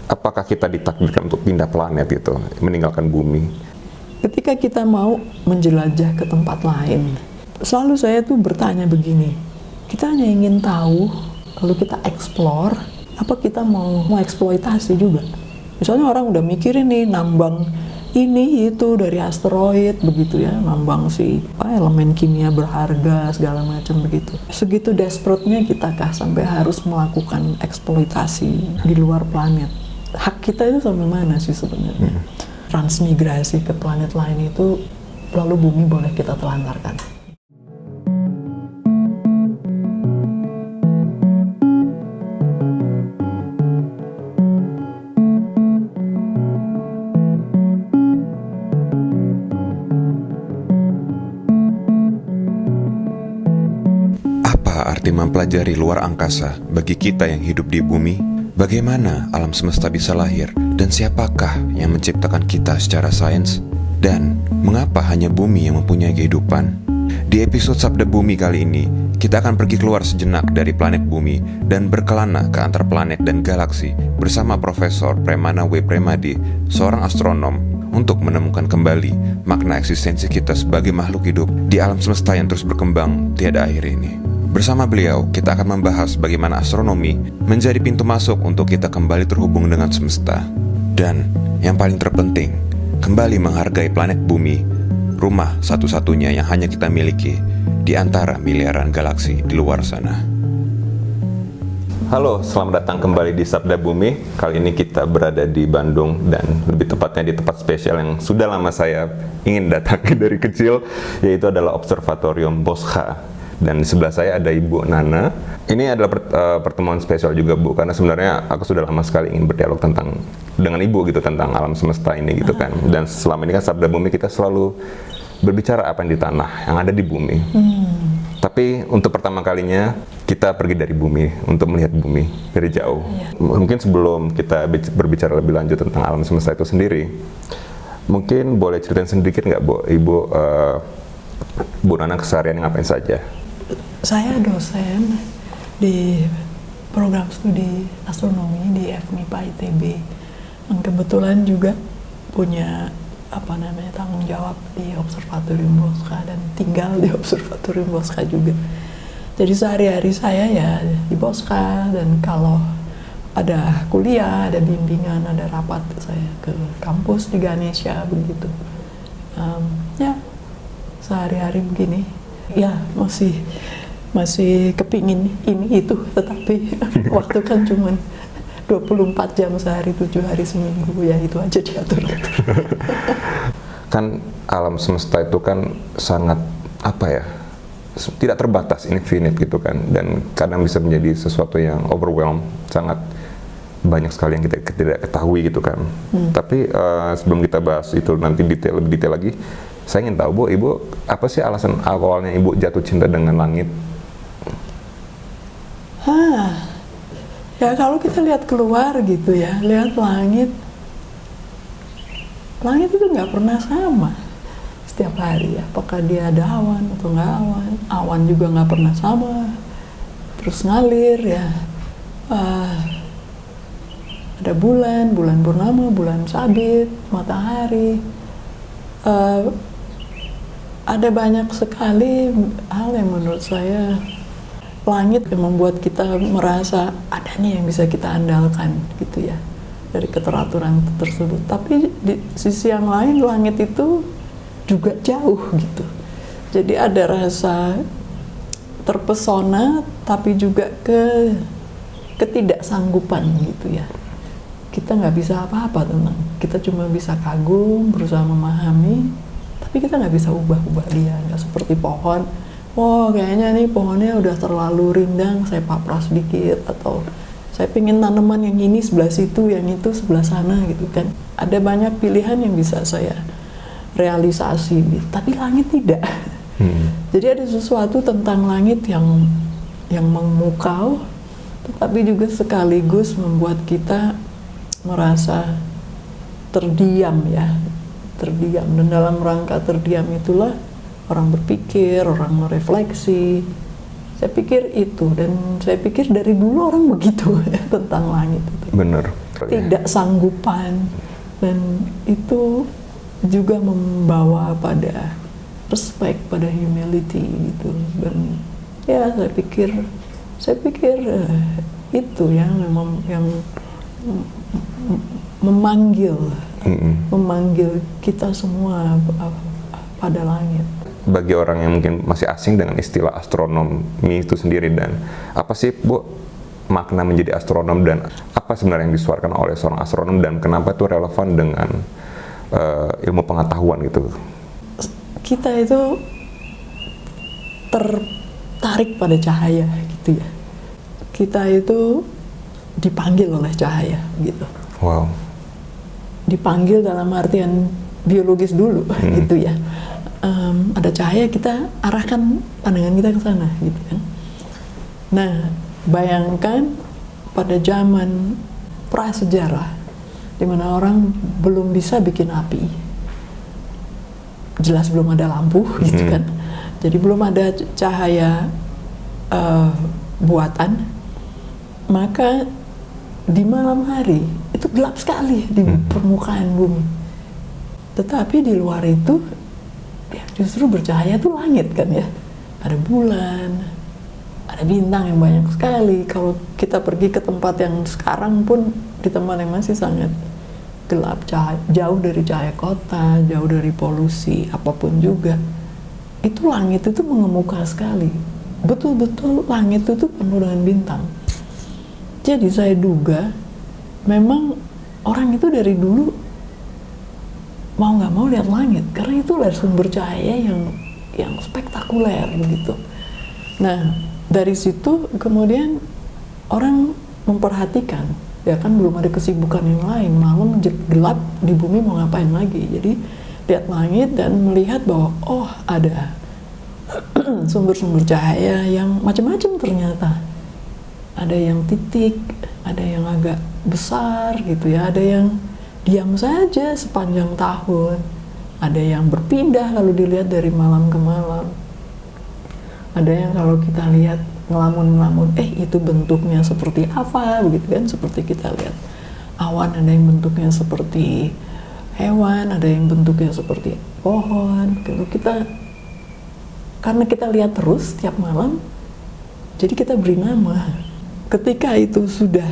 apakah kita ditakdirkan untuk pindah planet itu, meninggalkan bumi? Ketika kita mau menjelajah ke tempat lain, selalu saya tuh bertanya begini, kita hanya ingin tahu, lalu kita explore, apa kita mau eksploitasi juga? Misalnya orang udah mikirin nih, nambang ini itu dari asteroid begitu ya, nambang si elemen kimia berharga segala macam begitu. Segitu desperate-nya kita kah sampai harus melakukan eksploitasi di luar planet? Hak kita itu sampai mana sih sebenarnya? Transmigrasi ke planet lain itu, lalu bumi boleh kita telantarkan. Arti mempelajari luar angkasa bagi kita yang hidup di bumi, bagaimana alam semesta bisa lahir, dan siapakah yang menciptakan kita secara sains, dan mengapa hanya bumi yang mempunyai kehidupan. Di episode Sabda Bumi kali ini, kita akan pergi keluar sejenak dari planet bumi dan berkelana ke antar planet dan galaksi bersama Profesor Premana W. Premadi, seorang astronom, untuk menemukan kembali makna eksistensi kita sebagai makhluk hidup di alam semesta yang terus berkembang tiada akhir ini. Bersama beliau, kita akan membahas bagaimana astronomi menjadi pintu masuk untuk kita kembali terhubung dengan semesta. Dan yang paling terpenting, kembali menghargai planet bumi, rumah satu-satunya yang hanya kita miliki di antara miliaran galaksi di luar sana. Halo, selamat datang kembali di Sabda Bumi. Kali ini kita berada di Bandung dan lebih tepatnya di tempat spesial yang sudah lama saya ingin datangi dari kecil, yaitu adalah Observatorium Boscha. Dan di sebelah saya ada Ibu Nana. Ini adalah pertemuan spesial juga, Bu, karena sebenarnya aku sudah lama sekali ingin berdialog dengan Ibu gitu tentang alam semesta ini gitu kan. Dan selama ini kan Sabda Bumi kita selalu berbicara apa yang di tanah, yang ada di bumi. Tapi untuk pertama kalinya kita pergi dari bumi untuk melihat bumi dari jauh. Mungkin sebelum kita berbicara lebih lanjut tentang alam semesta itu sendiri, mungkin boleh ceritain sedikit nggak, Bu, Ibu, Bu Nana keseharian ngapain saja? Saya dosen di program studi astronomi di FMIPA ITB. Dan kebetulan juga punya tanggung jawab di Observatorium Boscha dan tinggal di Observatorium Boscha juga. Jadi sehari-hari saya ya di Boscha, dan kalau ada kuliah, ada bimbingan, ada rapat, saya ke kampus di Ganesha begitu. Ya sehari-hari begini. Ya masih kepingin ini itu, tetapi waktu kan cuman 24 jam sehari, 7 hari seminggu, ya itu aja diatur-atur. Kan alam semesta itu kan sangat tidak terbatas, infinite gitu kan, dan kadang bisa menjadi sesuatu yang overwhelm, sangat banyak sekali yang kita tidak ketahui gitu kan. Tapi sebelum kita bahas itu nanti lebih detail lagi, saya ingin tahu, Bu, Ibu, apa sih alasan awalnya Ibu jatuh cinta dengan langit? Ya kalau kita lihat keluar gitu ya, lihat langit itu nggak pernah sama setiap hari. Apakah dia ada awan atau nggak awan? Awan juga nggak pernah sama, terus ngalir ya. Ada bulan purnama, bulan sabit, matahari. Ada banyak sekali hal yang menurut saya langit yang membuat kita merasa ada nih yang bisa kita andalkan gitu ya, dari keteraturan tersebut. Tapi di sisi yang lain langit itu juga jauh gitu. Jadi ada rasa terpesona tapi juga ketidaksanggupan gitu ya. Kita nggak bisa apa-apa tentang, kita cuma bisa kagum, berusaha memahami, tapi kita nggak bisa ubah-ubah dia. Nggak seperti pohon, kayaknya nih pohonnya udah terlalu rindang, saya papras sedikit, atau saya pingin tanaman yang ini sebelah situ, yang itu sebelah sana gitu kan. Ada banyak pilihan yang bisa saya realisasi, tapi langit tidak. Jadi ada sesuatu tentang langit yang memukau, tetapi juga sekaligus membuat kita merasa terdiam. Dan dalam rangka terdiam itulah orang berpikir, orang merefleksi. Saya pikir itu, dan saya pikir dari dulu orang begitu tentang langit itu. Bener. sanggupan, dan itu juga membawa pada respect, pada humility gitu. Dan ya saya pikir itu ya memang yang memanggil kita semua pada langit. Bagi orang yang mungkin masih asing dengan istilah astronomi itu sendiri, dan apa sih Bu makna menjadi astronom, dan apa sebenarnya yang disuarakan oleh seorang astronom, dan kenapa itu relevan dengan ilmu pengetahuan gitu? Kita itu tertarik pada cahaya gitu ya. Kita itu dipanggil oleh cahaya gitu. Wow. Dipanggil dalam artian biologis dulu gitu ya. Ada cahaya, kita arahkan pandangan kita ke sana gitu kan. Nah, bayangkan pada zaman prasejarah di mana orang belum bisa bikin api, jelas belum ada lampu gitu kan, jadi belum ada cahaya buatan, maka di malam hari itu gelap sekali di permukaan bumi. Tetapi di luar itu ya justru bercahaya tuh langit kan ya, ada bulan, ada bintang yang banyak sekali. Kalau kita pergi ke tempat yang sekarang pun, di tempat yang masih sangat gelap, jauh dari cahaya kota, jauh dari polusi apapun juga, itu langit itu mengemuka sekali. Betul-betul langit itu penuh dengan bintang. Jadi saya duga memang orang itu dari dulu mau nggak mau lihat langit, karena itu adalah sumber cahaya yang spektakuler begitu. Nah, dari situ kemudian orang memperhatikan, ya kan belum ada kesibukan yang lain, malam gelap di bumi mau ngapain lagi, jadi lihat langit dan melihat bahwa oh ada sumber-sumber cahaya yang macam-macam ternyata. Ada yang titik, ada yang agak besar gitu ya, ada yang diam saja sepanjang tahun, ada yang berpindah lalu dilihat dari malam ke malam, ada yang kalau kita lihat ngelamun-ngelamun, itu bentuknya seperti apa begitu kan, seperti kita lihat awan, ada yang bentuknya seperti hewan, ada yang bentuknya seperti pohon. Kalau kita, karena kita lihat terus tiap malam, jadi kita beri nama. Ketika itu sudah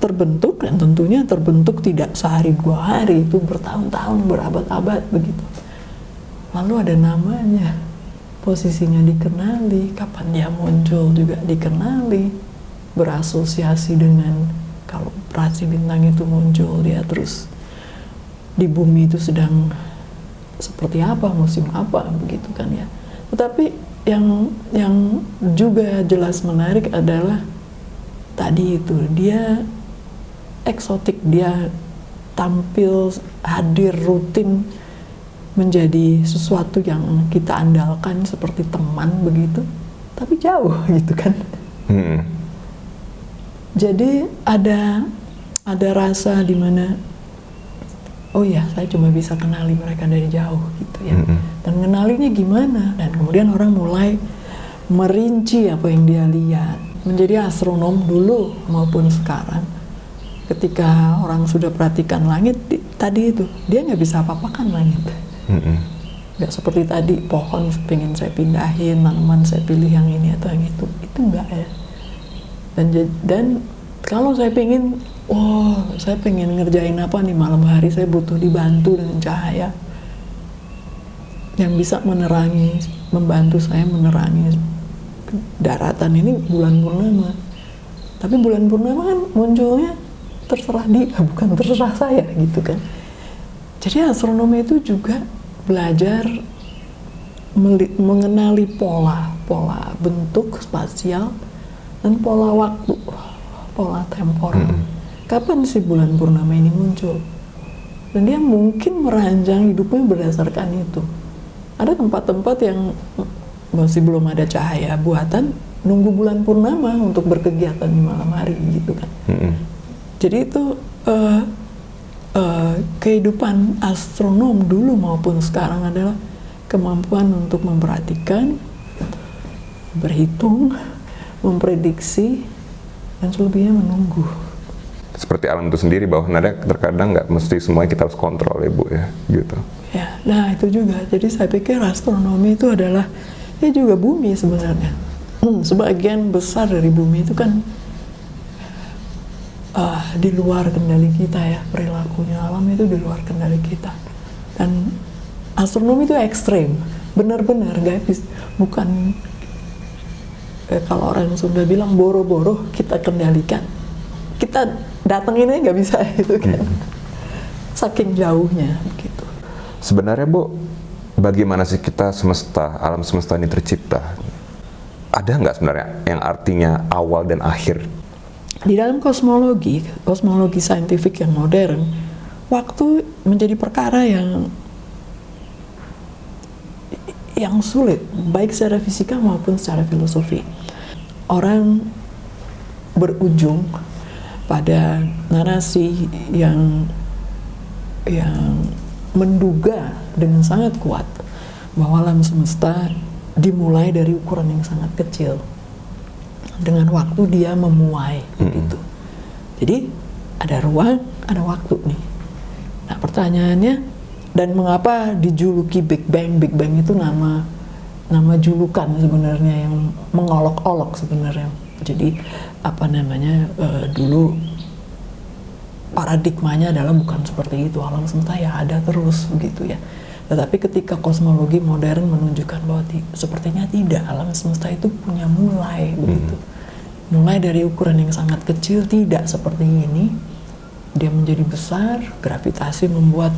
terbentuk, dan tentunya terbentuk tidak sehari dua hari, itu bertahun-tahun, berabad-abad begitu. Lalu ada namanya, posisinya dikenali, kapan dia muncul juga dikenali, berasosiasi dengan kalau rasi bintang itu muncul, dia terus di bumi itu sedang seperti apa, musim apa begitu kan ya. Tetapi yang juga jelas menarik adalah tadi itu, dia eksotik, dia tampil, hadir, rutin, menjadi sesuatu yang kita andalkan seperti teman begitu, tapi jauh gitu kan. Jadi ada rasa di mana oh ya, saya cuma bisa kenali mereka dari jauh gitu ya. Dan kenalinya gimana? Dan kemudian orang mulai merinci apa yang dia lihat. Menjadi astronom dulu maupun sekarang, ketika orang sudah perhatikan langit, tadi itu dia nggak bisa apa-apakan langit. Nggak seperti tadi, pohon pengen saya pindahin, tanaman saya pilih yang ini atau yang itu nggak ya. Dan kalau saya pengen, saya pengen ngerjain apa nih malam hari, saya butuh dibantu dengan cahaya yang bisa menerangi, membantu saya menerangi daratan ini, bulan purnama. Tapi bulan purnama kan munculnya terserah dia, bukan terserah saya gitu kan. Jadi astronomi itu juga belajar mengenali pola bentuk spasial dan pola waktu, pola temporal. Kapan sih bulan purnama ini muncul? Dan dia mungkin merancang hidupnya berdasarkan itu. Ada tempat-tempat yang masih belum ada cahaya buatan, nunggu bulan purnama untuk berkegiatan di malam hari gitu kan. Jadi itu kehidupan astronom dulu maupun sekarang adalah kemampuan untuk memperhatikan, berhitung, memprediksi, dan selebihnya menunggu. seperti alam itu sendiri, bahwa sebenarnya terkadang nggak mesti semuanya kita harus kontrol ya Bu ya, gitu. Ya, nah itu juga. Jadi saya pikir astronomi itu adalah ya juga bumi sebenarnya. Sebagian besar dari bumi itu kan di luar kendali kita ya, perilakunya alam itu di luar kendali kita. Dan astronomi itu ekstrem, benar-benar guys, bukan kalau orang Sunda bilang boro-boro kita kendalikan. Kita datenginnya nggak bisa itu kan, saking jauhnya begitu. Sebenarnya Bu, bagaimana sih kita semesta, alam semesta ini tercipta? Ada nggak sebenarnya yang artinya awal dan akhir? Di dalam kosmologi saintifik yang modern, waktu menjadi perkara yang sulit, baik secara fisika maupun secara filosofi. Orang berujung pada narasi yang menduga dengan sangat kuat bahwa alam semesta dimulai dari ukuran yang sangat kecil, dengan waktu dia memuai gitu. Jadi ada ruang, ada waktu nih. Nah pertanyaannya, dan mengapa dijuluki Big Bang? Big Bang itu nama julukan sebenarnya yang mengolok-olok sebenarnya. Jadi apa namanya, dulu paradigmanya adalah bukan seperti itu, alam semesta ya ada terus begitu ya. Tetapi ketika kosmologi modern menunjukkan bahwa sepertinya tidak, alam semesta itu punya mulai begitu. Mulai dari ukuran yang sangat kecil, tidak seperti ini, dia menjadi besar, gravitasi membuat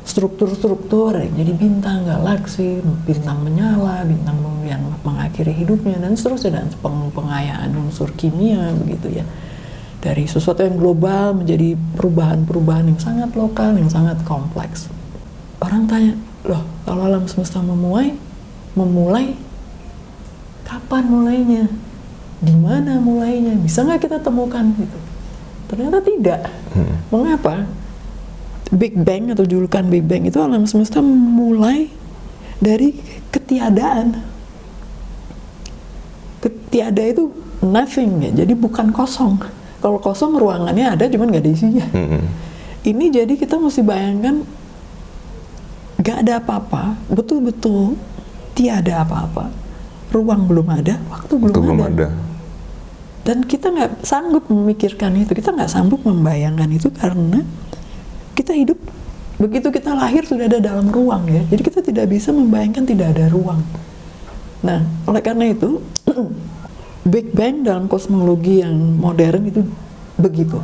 struktur-struktur jadi bintang, galaksi, bintang menyala, bintang yang mengakhiri hidupnya, dan seterusnya, dan pengayaan unsur kimia begitu ya. Dari sesuatu yang global menjadi perubahan-perubahan yang sangat lokal, yang sangat kompleks. Orang tanya, loh kalau alam semesta memulai, kapan mulainya? Di mana mulainya? Bisa nggak kita temukan gitu? Ternyata tidak. Mengapa? Big Bang atau julukan Big Bang itu alam semesta mulai dari ketiadaan. Ketiada itu nothing ya, jadi bukan kosong. Kalau kosong ruangannya ada, cuman nggak ada isinya. Ini jadi kita mesti bayangkan nggak ada apa-apa, betul-betul tiada apa-apa. Ruang belum ada, waktu belum ada. Dan kita nggak sanggup memikirkan itu, kita nggak sanggup membayangkan itu karena kita hidup, begitu kita lahir sudah ada dalam ruang ya. Jadi kita tidak bisa membayangkan tidak ada ruang. Nah, oleh karena itu Big Bang dalam kosmologi yang modern itu begitu.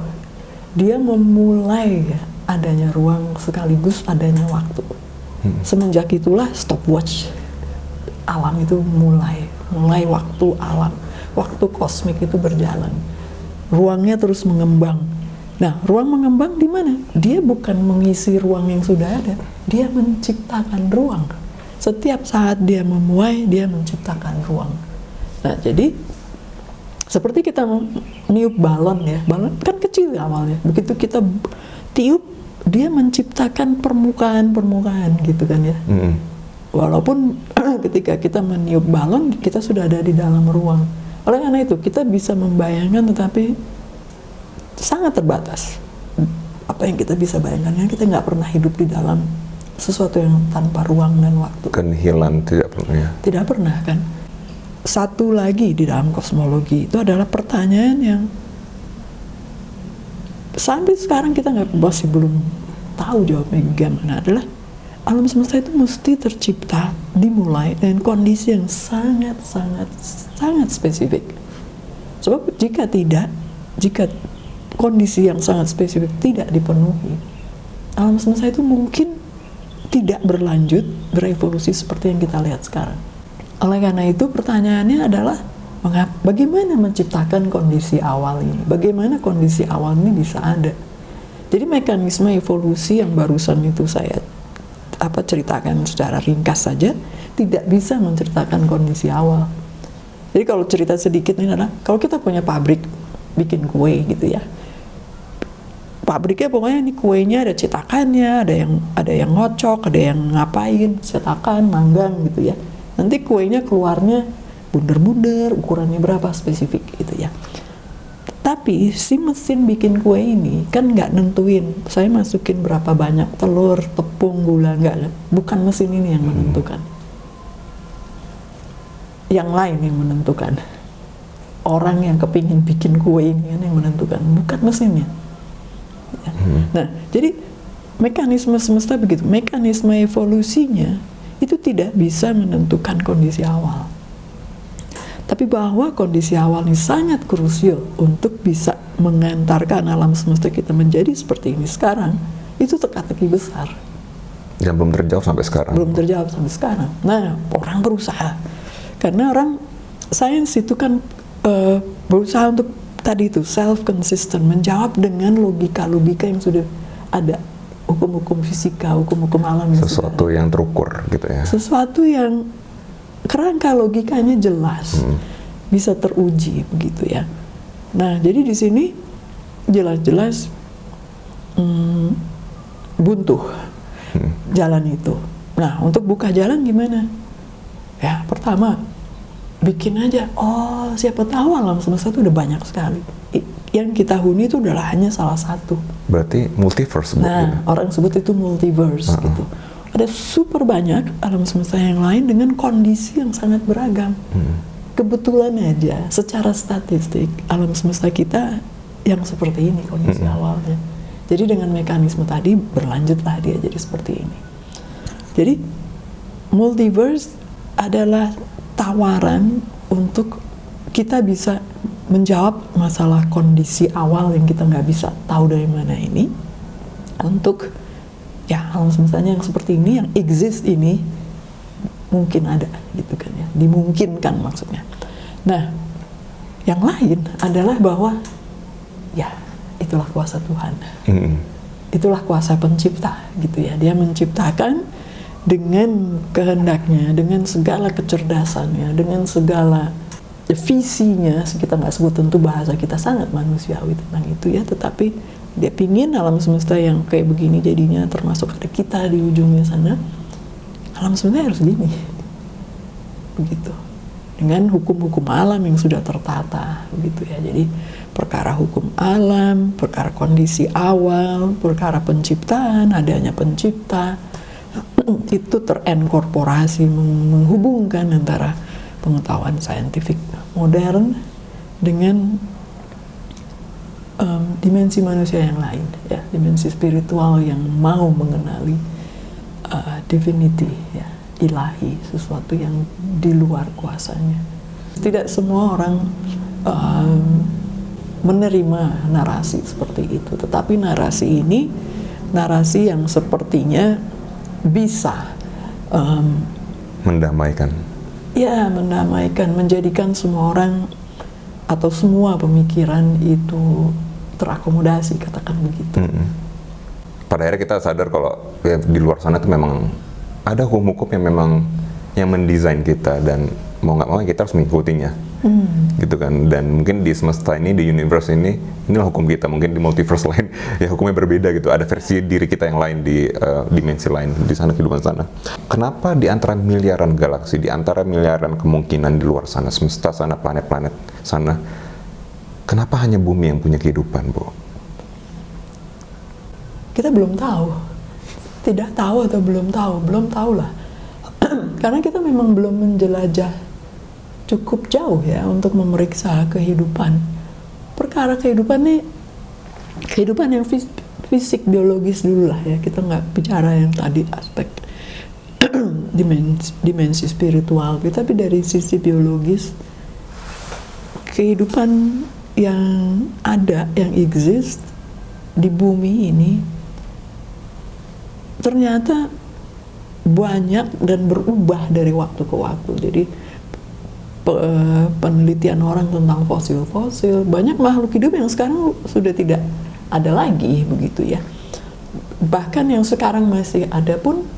Dia memulai ya, adanya ruang sekaligus adanya waktu. Semenjak itulah stopwatch alam itu mulai waktu alam, waktu kosmik itu berjalan. Ruangnya terus mengembang. Nah, ruang mengembang di mana? Dia bukan mengisi ruang yang sudah ada, dia menciptakan ruang. Setiap saat dia memuai, dia menciptakan ruang. Nah, jadi seperti kita meniup balon ya, balon kan kecil awalnya. Begitu kita tiup, dia menciptakan permukaan gitu kan ya. Walaupun ketika kita meniup balon, kita sudah ada di dalam ruang. Oleh karena itu, kita bisa membayangkan tetapi sangat terbatas. Apa yang kita bisa bayangkan, kita nggak pernah hidup di dalam sesuatu yang tanpa ruang dan waktu. Kehilangan tidak pernah ya? Tidak pernah kan. Satu lagi di dalam kosmologi itu adalah pertanyaan yang sampai sekarang kita masih belum tahu jawabnya gimana, adalah alam semesta itu mesti tercipta, dimulai dengan kondisi yang sangat spesifik. Sebab jika kondisi yang sangat spesifik tidak dipenuhi, alam semesta itu mungkin tidak berlanjut, berevolusi seperti yang kita lihat sekarang. Oleh karena itu pertanyaannya adalah bagaimana menciptakan kondisi awal ini? Bagaimana kondisi awal ini bisa ada? Jadi mekanisme evolusi yang barusan itu saya ceritakan secara ringkas saja tidak bisa menceritakan kondisi awal. Jadi kalau cerita sedikit ini adalah kalau kita punya pabrik bikin kue gitu ya. Pabriknya pokoknya ini kuenya ada cetakannya, ada yang ngocok, ada yang ngapain, cetakan, manggang gitu ya. Nanti kuenya keluarnya bunder-bunder, ukurannya berapa spesifik gitu ya. Tapi si mesin bikin kue ini kan nggak nentuin saya masukin berapa banyak telur, tepung, gula, nggak. Bukan mesin ini yang menentukan. Yang lain yang menentukan. Orang yang kepingin bikin kue ini kan yang menentukan, bukan mesinnya. Ya. Nah, jadi mekanisme semesta begitu. Mekanisme evolusinya itu tidak bisa menentukan kondisi awal. Tapi bahwa kondisi awal ini sangat krusial untuk bisa mengantarkan alam semesta kita menjadi seperti ini sekarang, itu teka-teki besar. Dan belum terjawab sampai sekarang. Belum terjawab sampai sekarang. Nah, orang berusaha. Karena orang sains itu kan berusaha untuk tadi itu self-consistent, menjawab dengan logika-logika yang sudah ada. Hukum-hukum fisika, hukum-hukum alam. Sesuatu yang terukur gitu ya. Sesuatu yang kerangka logikanya jelas, bisa teruji begitu ya. Nah, jadi di sini jelas-jelas buntu jalan itu. Nah, untuk buka jalan gimana? Ya, pertama bikin aja. Oh, siapa tahu alam semesta itu udah banyak sekali. Yang kita huni itu adalah hanya salah satu. Berarti multiverse. Nah, orang sebut itu multiverse gitu. Ada super banyak alam semesta yang lain dengan kondisi yang sangat beragam. Kebetulan aja, secara statistik, alam semesta kita yang seperti ini kondisi awalnya. Jadi dengan mekanisme tadi berlanjutlah dia jadi seperti ini. Jadi multiverse adalah tawaran untuk kita bisa menjawab masalah kondisi awal yang kita nggak bisa tahu dari mana ini, untuk ya alam semestanya yang seperti ini, yang exist ini mungkin ada gitu kan ya, dimungkinkan maksudnya. Nah, yang lain adalah bahwa ya itulah kuasa Tuhan, itulah kuasa pencipta gitu ya. Dia menciptakan dengan kehendaknya, dengan segala kecerdasannya, dengan segala visinya. Kita nggak sebut, tentu bahasa kita sangat manusiawi tentang itu ya, tetapi dia pingin alam semesta yang kayak begini jadinya, termasuk ada kita di ujungnya sana. Alam semesta harus gini, begitu. Dengan hukum-hukum alam yang sudah tertata, begitu ya. Jadi perkara hukum alam, perkara kondisi awal, perkara penciptaan, adanya pencipta, itu terinkorporasi, menghubungkan antara pengetahuan saintifik modern dengan dimensi manusia yang lain, ya, dimensi spiritual yang mau mengenali divinity, ya, ilahi, sesuatu yang di luar kuasanya. Tidak semua orang menerima narasi seperti itu, tetapi narasi ini narasi yang sepertinya bisa mendamaikan. Ya, mendamaikan, menjadikan semua orang atau semua pemikiran itu terakomodasi, katakan begitu. Pada akhirnya kita sadar kalau ya, di luar sana itu memang ada hukum-hukum yang memang yang mendesain kita, dan mau nggak mau kita harus mengikutinya, gitu kan. Dan mungkin di semesta ini, di universe ini, inilah hukum kita. Mungkin di multiverse lain ya hukumnya berbeda gitu. Ada versi diri kita yang lain di dimensi lain di sana, kehidupan sana. Kenapa di antara miliaran galaksi, di antara miliaran kemungkinan di luar sana, semesta sana, planet-planet sana, kenapa hanya bumi yang punya kehidupan, Bu? Kita belum tahu. Tidak tahu atau belum tahu lah. Karena kita memang belum menjelajah cukup jauh ya untuk memeriksa kehidupan. Perkara kehidupan nih, kehidupan yang fisik, biologis dulu lah ya. Kita nggak bicara yang tadi aspek dimensi spiritual. Tapi dari sisi biologis, kehidupan yang ada, yang exist di bumi ini ternyata banyak dan berubah dari waktu ke waktu. Jadi penelitian orang tentang fosil-fosil, banyak makhluk hidup yang sekarang sudah tidak ada lagi, begitu ya. Bahkan yang sekarang masih ada pun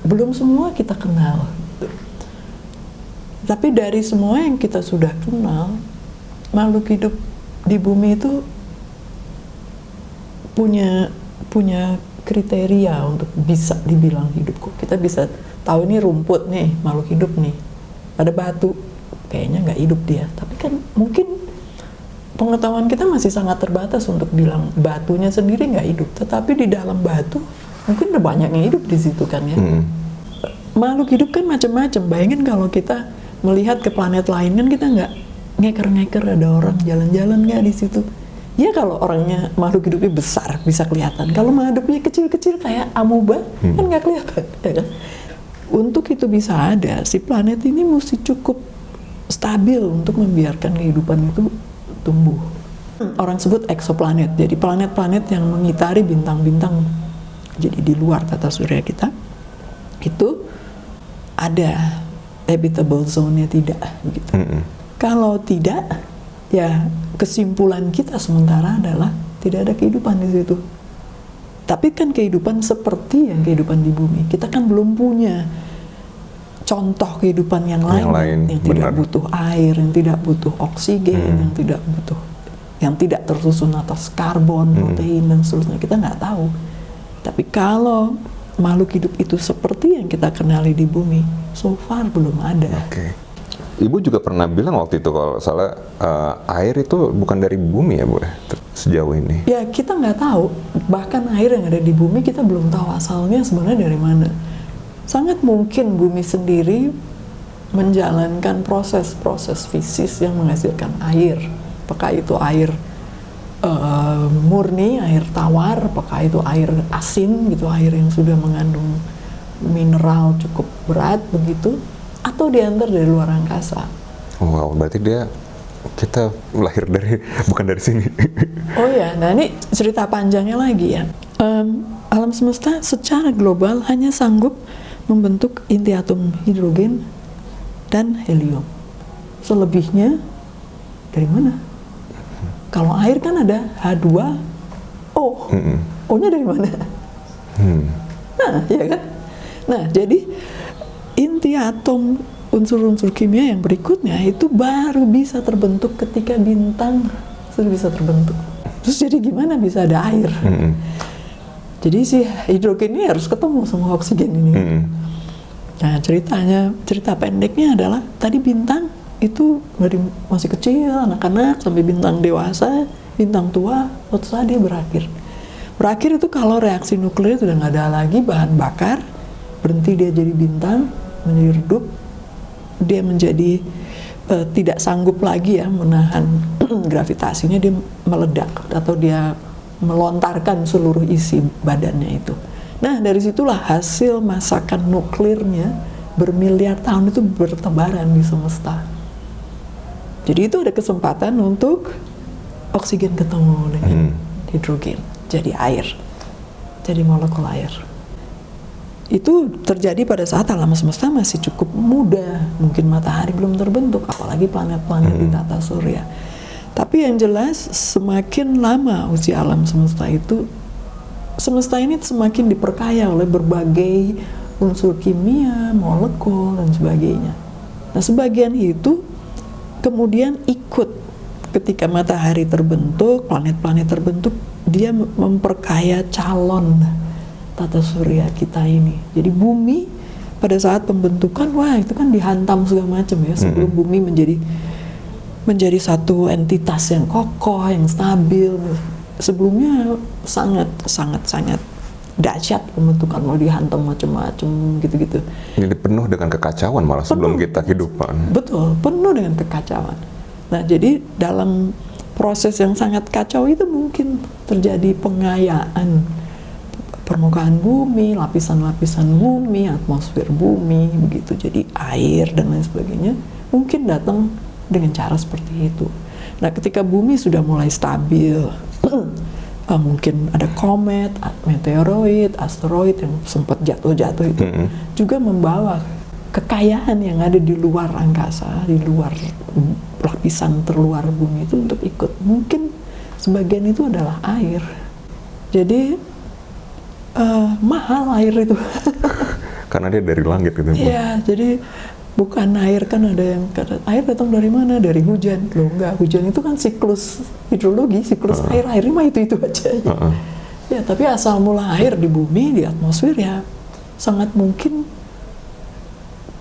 belum semua kita kenal. Tapi dari semua yang kita sudah kenal, makhluk hidup di bumi itu punya kriteria untuk bisa dibilang hidup kok. Kita bisa tahu ini rumput nih, makhluk hidup nih. Ada batu, kayaknya nggak hidup dia. Tapi kan mungkin pengetahuan kita masih sangat terbatas untuk bilang batunya sendiri nggak hidup, tetapi di dalam batu mungkin ada banyak yang hidup di situ kan ya. Makhluk hidup kan macam-macam. Bayangin kalau kita melihat ke planet lain kan kita nggak ngeker-ngeker ada orang jalan-jalan nggak di situ. Ya kalau orangnya makhluk hidupnya besar bisa kelihatan. Kalau makhluk hidupnya kecil-kecil kayak amuba kan nggak kelihatan, ya kan? Untuk itu bisa ada, si planet ini mesti cukup stabil untuk membiarkan kehidupan itu tumbuh. Orang sebut exoplanet. Jadi planet-planet yang mengitari bintang-bintang. Jadi di luar tata surya kita itu ada habitable zone-nya tidak begitu. Kalau tidak, ya kesimpulan kita sementara adalah tidak ada kehidupan di situ. Tapi kan kehidupan seperti yang kehidupan di bumi, kita kan belum punya contoh kehidupan yang lain yang tidak butuh air, yang tidak butuh oksigen, yang tidak tersusun atas karbon, protein dan seterusnya. Kita nggak tahu. Tapi kalau makhluk hidup itu seperti yang kita kenali di bumi, so far belum ada. Ibu juga pernah bilang waktu itu kalau salah air itu bukan dari bumi ya Bu, sejauh ini. Ya kita nggak tahu, bahkan air yang ada di bumi kita belum tahu asalnya sebenarnya dari mana. Sangat mungkin bumi sendiri menjalankan proses-proses fisis yang menghasilkan air. Apakah itu air murni, air tawar, apakah itu air asin gitu, air yang sudah mengandung mineral cukup berat begitu, atau diantar dari luar angkasa. Wow, berarti kita lahir dari bukan dari sini. Oh ya, nah ini cerita panjangnya lagi ya. Alam semesta secara global hanya sanggup membentuk inti atom hidrogen dan helium. Selebihnya dari mana? Kalau air kan ada H2O. O-nya dari mana? Nah, ya kan? Nah, jadi inti atom unsur-unsur kimia yang berikutnya itu baru bisa terbentuk ketika bintang sudah bisa terbentuk. Terus jadi gimana bisa ada air? Jadi si hidrogen ini harus ketemu sama oksigen ini. Nah cerita pendeknya adalah tadi bintang itu dari masih kecil, anak-anak sampai bintang dewasa, bintang tua, suatu saat dia berakhir. Berakhir itu kalau reaksi nuklir sudah nggak ada lagi bahan bakar, berhenti dia jadi bintang, menjadi redup, dia menjadi tidak sanggup lagi ya menahan gravitasinya, dia meledak atau dia melontarkan seluruh isi badannya itu. Nah dari situlah hasil masakan nuklirnya bermiliar tahun itu bertebaran di semesta. Jadi itu ada kesempatan untuk oksigen ketemu dengan hidrogen, jadi air, jadi molekul air. Itu terjadi pada saat alam semesta masih cukup muda, mungkin matahari belum terbentuk, apalagi planet-planet di tata surya. Tapi yang jelas semakin lama usia alam semesta itu, semesta ini semakin diperkaya oleh berbagai unsur kimia, molekul dan sebagainya. Nah sebagian itu kemudian ikut ketika matahari terbentuk, planet-planet terbentuk, dia memperkaya calon tata surya kita ini. Jadi bumi pada saat pembentukan, wah itu kan dihantam segala macam ya, sebelum bumi menjadi satu entitas yang kokoh, yang stabil. Sebelumnya sangat dahsyat pembentukan, mau dihantam macam-macam gitu-gitu. Jadi penuh dengan kekacauan malah sebelum kita kehidupan. Betul, penuh dengan kekacauan. Nah, jadi dalam proses yang sangat kacau itu mungkin terjadi pengayaan permukaan bumi, lapisan-lapisan bumi, atmosfer bumi, begitu. Jadi air dan lain sebagainya mungkin datang dengan cara seperti itu. Nah, ketika bumi sudah mulai stabil, mungkin ada komet, meteoroid, asteroid yang sempat jatuh-jatuh itu juga membawa kekayaan yang ada di luar angkasa, di luar lapisan terluar bumi itu untuk ikut. Mungkin sebagian itu adalah air. Jadi mahal air itu. Karena dia dari langit gitu. Iya, jadi bukan air, kan ada yang kata air datang dari mana? Dari hujan. Loh enggak, hujan itu kan siklus hidrologi, siklus airnya mah itu aja. Ya, tapi asal mula air di bumi, di atmosfer ya sangat mungkin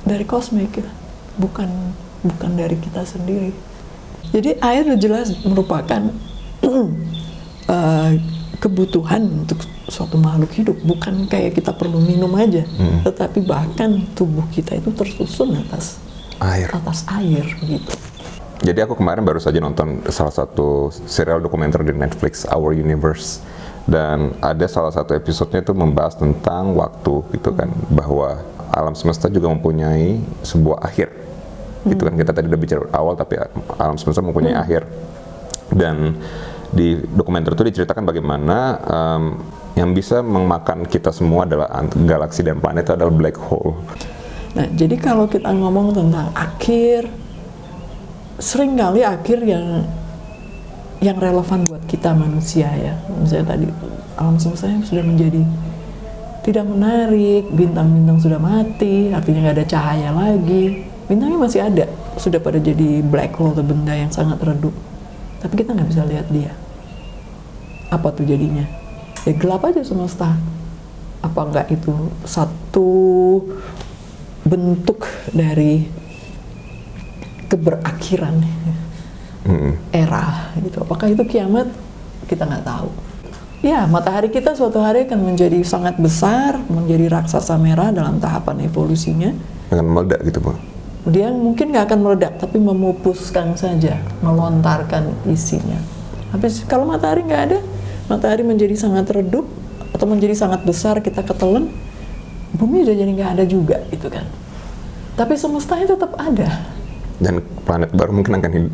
dari kosmik ya. Bukan dari kita sendiri. Jadi air udah jelas merupakan kebutuhan untuk suatu makhluk hidup, bukan kayak kita perlu minum aja, tetapi bahkan tubuh kita itu tersusun atas air gitu. Jadi aku kemarin baru saja nonton salah satu serial dokumenter di Netflix, Our Universe, dan ada salah satu episodenya itu membahas tentang waktu gitu kan, bahwa alam semesta juga mempunyai sebuah akhir gitu kan. Kita tadi udah bicara awal, tapi alam semesta mempunyai akhir. Dan di dokumenter itu diceritakan bagaimana yang bisa memakan kita semua adalah galaksi dan planet, itu adalah black hole. Nah, jadi kalau kita ngomong tentang akhir, seringkali akhir yang relevan buat kita manusia ya. Misalnya tadi alam semesta yang sudah menjadi tidak menarik, bintang-bintang sudah mati, artinya nggak ada cahaya lagi. Bintangnya masih ada, sudah pada jadi black hole atau benda yang sangat redup. Tapi kita nggak bisa lihat dia. Apa tuh jadinya? Ya gelap aja semesta. Apa enggak itu satu bentuk dari keberakhiran era gitu. Apakah itu kiamat? Kita nggak tahu. Ya, matahari kita suatu hari akan menjadi sangat besar, menjadi raksasa merah dalam tahapan evolusinya. Akan meledak gitu, Pak. Dia mungkin nggak akan meledak, tapi memupuskan saja, melontarkan isinya. Habis kalau matahari nggak ada, matahari menjadi sangat redup atau menjadi sangat besar, kita ketelan, bumi udah jadi nggak ada juga, gitu kan. Tapi semestanya tetap ada. Dan planet baru mungkin akan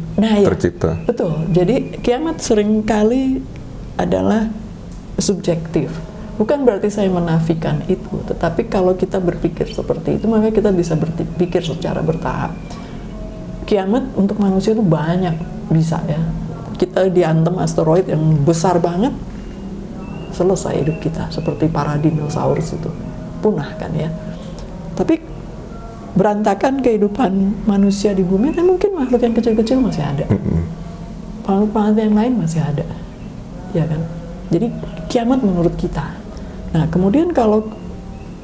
tercipta. Betul. Jadi kiamat seringkali adalah subjektif. Bukan berarti saya menafikan itu, tetapi kalau kita berpikir seperti itu, maka kita bisa berpikir secara bertahap. Kiamat untuk manusia itu banyak bisa ya. Kita diantem asteroid yang besar banget, selesai hidup kita. Seperti para dinosaurus itu, punah kan ya. Tapi berantakan kehidupan manusia di bumi, kan mungkin makhluk yang kecil-kecil masih ada. Planet-planet yang lain masih ada. Ya kan? Jadi kiamat menurut kita. Nah, kemudian kalau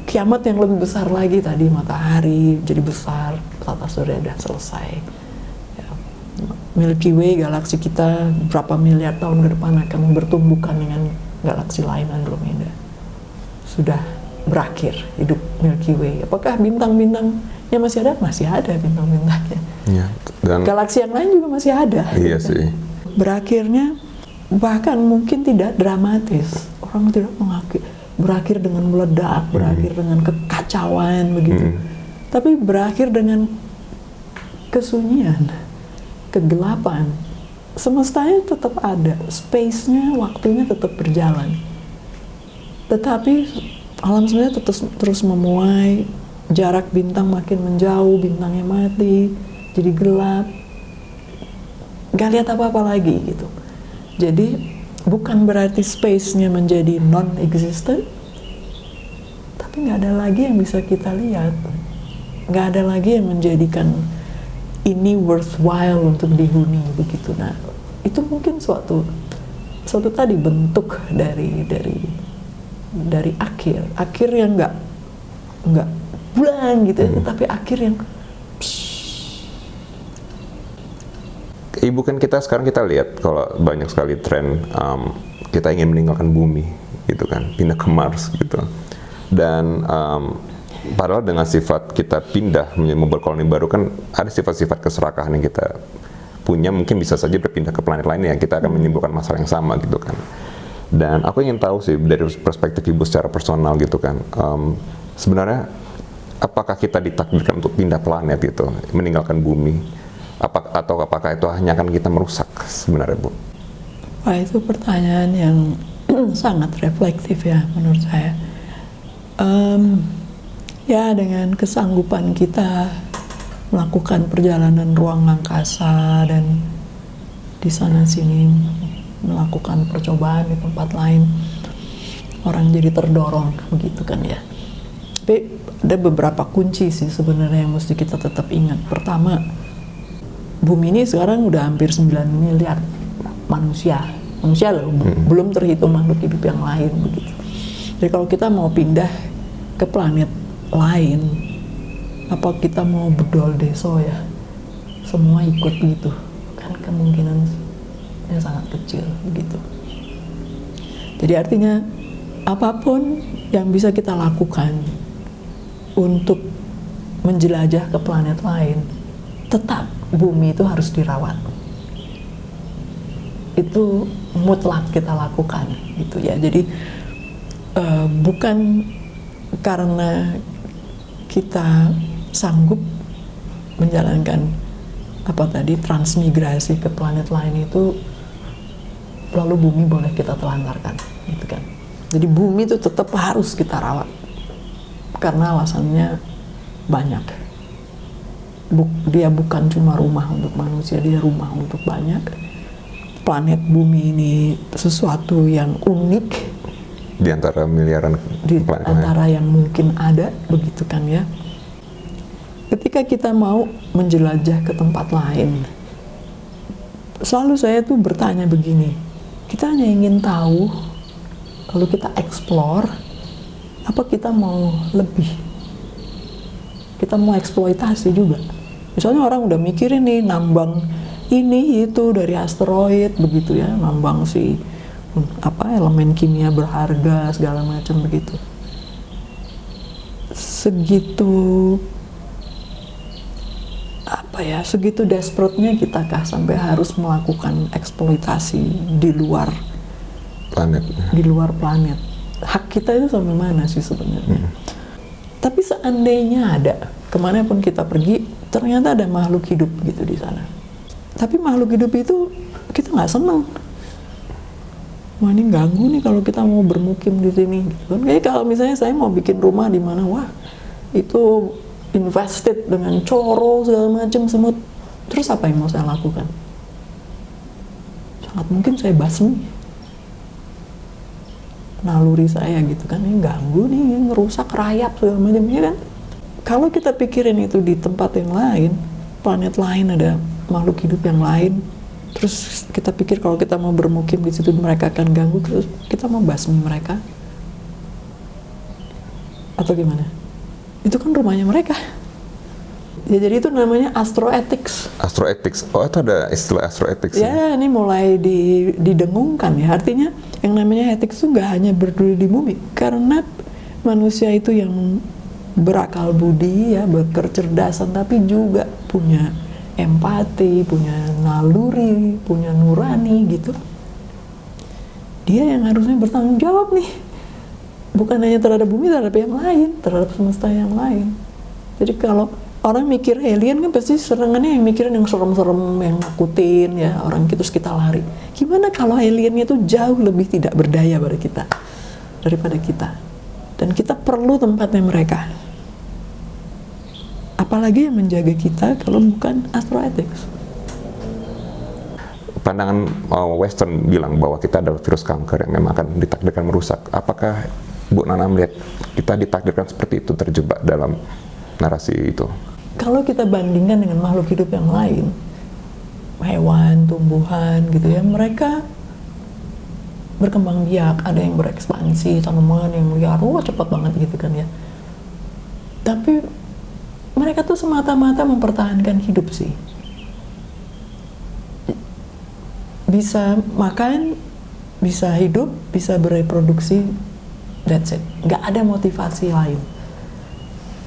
kiamat yang lebih besar lagi tadi, matahari jadi besar, tata surya udah selesai. Ya. Milky Way, galaksi kita berapa miliar tahun ke depan akan bertumbukan dengan galaksi lain, Andromeda. Sudah berakhir hidup Milky Way. Apakah bintang-bintangnya masih ada? Masih ada bintang-bintangnya. Ya, dan galaksi yang lain juga masih ada. Iya sih. Berakhirnya bahkan mungkin tidak dramatis. Orang tidak mengakui berakhir dengan meledak, berakhir dengan kekacauan begitu. Tapi berakhir dengan kesunyian, kegelapan. Semestanya tetap ada, space-nya, waktunya tetap berjalan. Tetapi alam semesta terus memuai, jarak bintang makin menjauh, bintangnya mati, jadi gelap. Gak lihat apa-apa lagi gitu. Jadi bukan berarti space-nya menjadi non-existent, tapi nggak ada lagi yang bisa kita lihat. Nggak ada lagi yang menjadikan ini worthwhile untuk dihuni begitu. Nah, itu mungkin suatu tadi bentuk dari akhir yang nggak bulan gitu ya, tapi akhir yang Ibu kan sekarang kita lihat kalau banyak sekali tren kita ingin meninggalkan bumi gitu kan, pindah ke Mars gitu. Dan padahal dengan sifat kita pindah membuat koloni baru kan ada sifat-sifat keserakahan yang kita punya, mungkin bisa saja berpindah ke planet lain yang kita akan menimbulkan masalah yang sama gitu kan. Dan aku ingin tahu sih dari perspektif Ibu secara personal gitu kan, sebenarnya apakah kita ditakdirkan untuk pindah planet gitu, meninggalkan bumi? Atau apakah itu hanya akan kita merusak sebenarnya, Bu? Wah, itu pertanyaan yang sangat reflektif ya menurut saya. Ya, dengan kesanggupan kita melakukan perjalanan ruang angkasa dan di sana sini melakukan percobaan di tempat lain, orang jadi terdorong begitu kan ya. Tapi ada beberapa kunci sih sebenarnya yang mesti kita tetap ingat. Pertama, bumi ini sekarang udah hampir 9 miliar manusia loh, belum terhitung makhluk hidup yang lain begitu. Jadi kalau kita mau pindah ke planet lain, apa kita mau bedol deso ya, semua ikut gitu kan kemungkinannya sangat kecil begitu. Jadi artinya apapun yang bisa kita lakukan untuk menjelajah ke planet lain, tetap bumi itu harus dirawat. Itu mutlak kita lakukan gitu ya. Jadi bukan karena kita sanggup menjalankan transmigrasi ke planet lain itu lalu bumi boleh kita telantarkan gitu kan. Jadi bumi itu tetap harus kita rawat karena alasannya banyak. Dia bukan cuma rumah untuk manusia, dia rumah untuk banyak. Planet bumi ini sesuatu yang unik di antara miliaran di planet antara yang mungkin ada, begitu kan ya. Ketika kita mau menjelajah ke tempat lain, selalu saya tuh bertanya begini, kita hanya ingin tahu, lalu kita explore, apa kita mau lebih? Kita mau eksploitasi juga. Misalnya orang udah mikirin nih, nambang ini itu dari asteroid, begitu ya, nambang si elemen kimia berharga, segala macam begitu. Segitu desperate-nya kita kah sampai harus melakukan eksploitasi di luar planet. Hak kita itu sampai mana sih sebenarnya? Tapi seandainya ada, kemanapun kita pergi, ternyata ada makhluk hidup gitu di sana. Tapi makhluk hidup itu kita nggak seneng. Wah, ini ganggu nih kalau kita mau bermukim di sini. Gitu kan? Kayak kalau misalnya saya mau bikin rumah di mana, wah itu invested dengan coro segala macam semut. Terus apa yang mau saya lakukan? Sangat mungkin saya basmi naluri saya gitu kan, ini ganggu nih, ngerusak rayap segala macam ya kan. Kalau kita pikirin itu di tempat yang lain, planet lain, ada makhluk hidup yang lain, terus kita pikir kalau kita mau bermukim di situ mereka akan ganggu, terus kita mau basmi mereka atau gimana? Itu kan rumahnya mereka. Ya, jadi itu namanya astroethics. Astroethics. Oh, itu ada istilah astroethics. Ya, ini mulai didengungkan ya. Artinya yang namanya ethics itu nggak hanya berdiri di bumi, karena manusia itu yang berakal budi ya, berkecerdasan, tapi juga punya empati, punya naluri, punya nurani gitu. Dia yang harusnya bertanggung jawab nih. Bukan hanya terhadap bumi, terhadap yang lain, terhadap semesta yang lain. Jadi kalau orang mikir alien kan pasti serangannya yang mikirin yang serem-serem, yang nakutin ya, orang terus kita lari. Gimana kalau aliennya itu jauh lebih tidak berdaya pada kita daripada kita, dan kita perlu tempatnya mereka. Apalagi yang menjaga kita kalau bukan astroethics. Pandangan Western bilang bahwa kita adalah virus kanker yang memang akan ditakdirkan merusak. Apakah Bu Nana melihat kita ditakdirkan seperti itu, terjebak dalam narasi itu? Kalau kita bandingkan dengan makhluk hidup yang lain, hewan, tumbuhan gitu ya, mereka berkembang biak, ada yang berekspansi, tanaman yang liar, cepat banget gitu kan ya. Tapi mereka tuh semata-mata mempertahankan hidup sih. Bisa makan, bisa hidup, bisa bereproduksi, that's it. Nggak ada motivasi lain.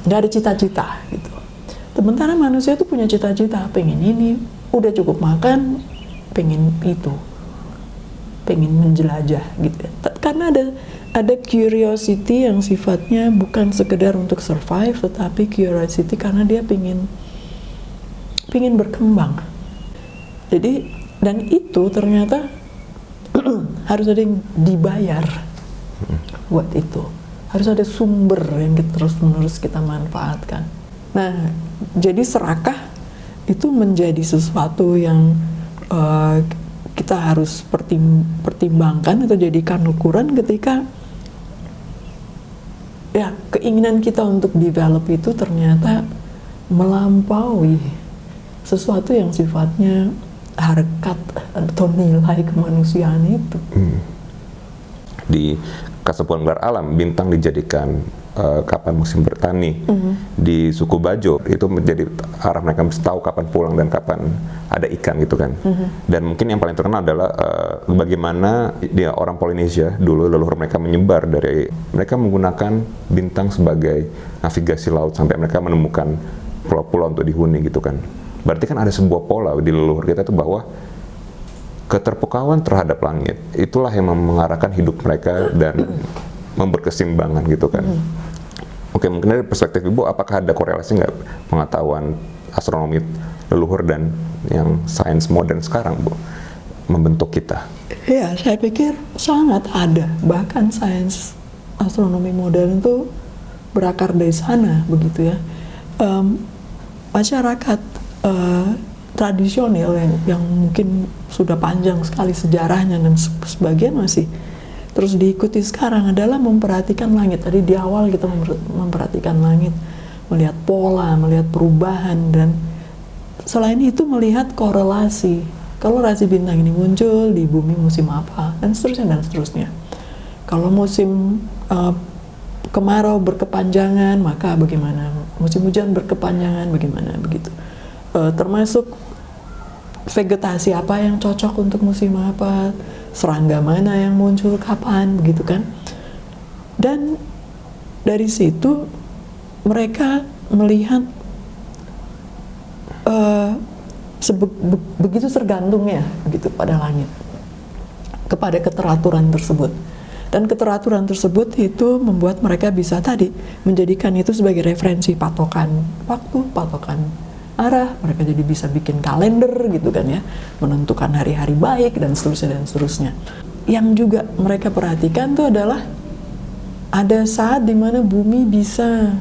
Nggak ada cita-cita gitu. Sementara manusia tuh punya cita-cita, pengen ini, udah cukup makan, pengen itu, pengen menjelajah gitu ya. Karena ada curiosity yang sifatnya bukan sekedar untuk survive, tetapi curiosity karena dia pengen berkembang. Jadi, dan itu ternyata harus ada yang dibayar buat itu. Harus ada sumber yang terus-menerus kita manfaatkan. Nah, jadi serakah itu menjadi sesuatu yang kita harus pertimbangkan atau jadikan ukuran ketika ya keinginan kita untuk develop itu ternyata melampaui sesuatu yang sifatnya harkat atau nilai kemanusiaan itu. kesepuhan gelar alam, bintang dijadikan kapan musim bertani di suku Bajo, itu menjadi arah mereka mesti tahu kapan pulang dan kapan ada ikan gitu kan. Dan mungkin yang paling terkenal adalah bagaimana dia orang Polinesia dulu leluhur mereka menyebar dari mereka menggunakan bintang sebagai navigasi laut sampai mereka menemukan pulau-pulau untuk dihuni gitu kan. Berarti kan ada sebuah pola di leluhur kita itu bahwa keterpukauan terhadap langit itulah yang mengarahkan hidup mereka dan memberkeseimbangan gitu kan. Oke, mungkin dari perspektif Ibu, apakah ada korelasi nggak pengetahuan astronomi leluhur dan yang sains modern sekarang, Bu, membentuk kita? Ya, saya pikir sangat ada. Bahkan sains astronomi modern itu berakar dari sana, begitu ya. Masyarakat tradisional yang mungkin sudah panjang sekali sejarahnya dan sebagian masih terus diikuti sekarang adalah memperhatikan langit. Tadi di awal kita memperhatikan langit, melihat pola, melihat perubahan, dan selain itu melihat korelasi. Kalau rasi bintang ini muncul di bumi musim apa, dan seterusnya dan seterusnya. Kalau musim kemarau berkepanjangan, maka bagaimana? Musim hujan berkepanjangan, bagaimana? Begitu. Termasuk vegetasi apa yang cocok untuk musim apa, serangga mana yang muncul kapan, begitu kan. Dan dari situ mereka melihat begitu tergantungnya begitu pada langit, kepada keteraturan tersebut. Dan keteraturan tersebut itu membuat mereka bisa tadi menjadikan itu sebagai referensi patokan waktu, patokan arah. Mereka jadi bisa bikin kalender gitu kan ya, menentukan hari-hari baik dan seterusnya dan seterusnya. Yang juga mereka perhatikan itu adalah ada saat dimana bumi bisa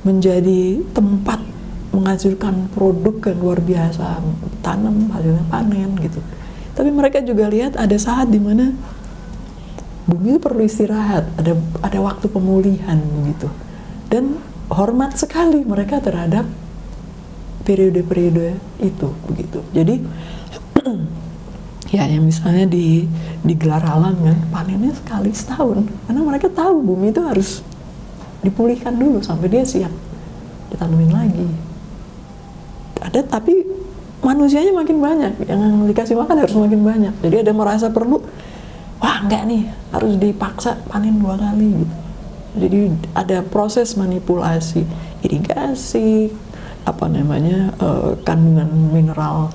menjadi tempat menghasilkan produk yang luar biasa, tanam hasilnya panen gitu. Tapi mereka juga lihat ada saat dimana bumi itu perlu istirahat, ada waktu pemulihan gitu. Dan hormat sekali mereka terhadap periode-periode itu begitu. Jadi ya yang misalnya di gelar alam kan panennya sekali setahun, karena mereka tahu bumi itu harus dipulihkan dulu sampai dia siap ditanemin lagi. Ada, tapi manusianya makin banyak, yang dikasih makan harus makin banyak. Jadi ada merasa perlu, wah enggak nih, harus dipaksa panen 2 kali gitu. Jadi ada proses manipulasi irigasi, kandungan mineral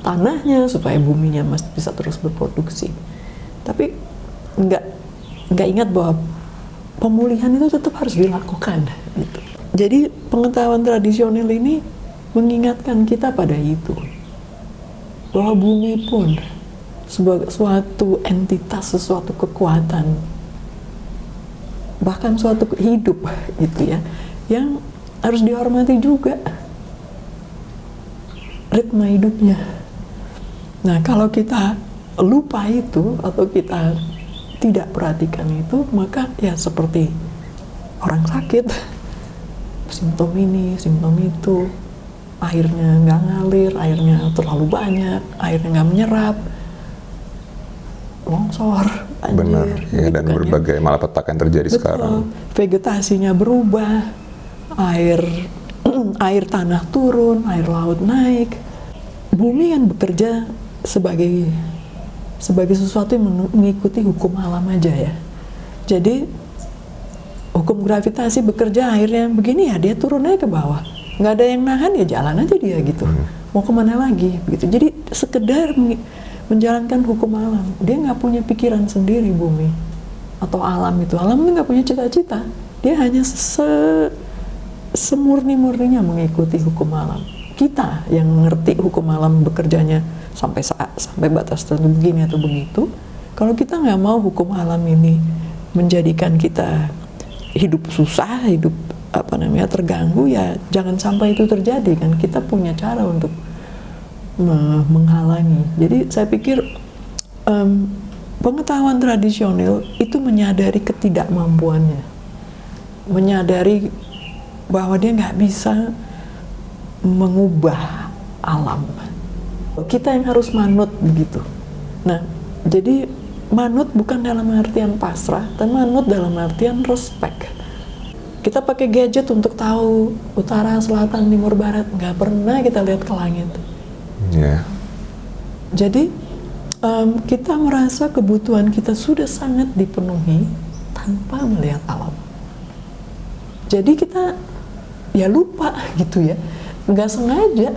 tanahnya supaya buminya bisa terus berproduksi. Tapi nggak ingat bahwa pemulihan itu tetap harus dilakukan gitu. Jadi pengetahuan tradisional ini mengingatkan kita pada itu, bahwa bumi pun sebagai suatu entitas, sesuatu kekuatan, bahkan suatu hidup gitu ya, yang harus dihormati juga ritme hidupnya. Nah, kalau kita lupa itu atau kita tidak perhatikan itu, maka ya seperti orang sakit, simptom ini, simptom itu, airnya nggak ngalir, airnya terlalu banyak, airnya nggak menyerap, longsor, banjir. Benar, ya, gitu dan kan, berbagai malapetaka yang terjadi sekarang. Vegetasinya berubah, air tanah turun, air laut naik. Bumi kan bekerja sebagai sesuatu yang mengikuti hukum alam aja ya. Jadi hukum gravitasi bekerja, akhirnya begini ya dia turun aja ke bawah. Nggak ada yang nahan ya jalan aja dia gitu. Mau kemana lagi begitu. Jadi sekedar menjalankan hukum alam. Dia nggak punya pikiran sendiri bumi atau alam itu. Alam itu nggak punya cita-cita. Dia hanya semurni-murninya mengikuti hukum alam. Kita yang mengerti hukum alam bekerjanya sampai batas tertentu begini atau begitu. Kalau kita nggak mau hukum alam ini menjadikan kita hidup susah, hidup terganggu, ya jangan sampai itu terjadi kan. Kita punya cara untuk menghalangi. Jadi saya pikir pengetahuan tradisional itu menyadari ketidakmampuannya, menyadari bahwa dia nggak bisa mengubah alam. Kita yang harus manut begitu. Nah, jadi manut bukan dalam artian pasrah, tapi manut dalam artian respect. Kita pakai gadget untuk tahu utara, selatan, timur, barat, nggak pernah kita lihat ke langit. Ya. Jadi kita merasa kebutuhan kita sudah sangat dipenuhi tanpa melihat alam. Jadi kita ya lupa gitu ya, nggak sengaja.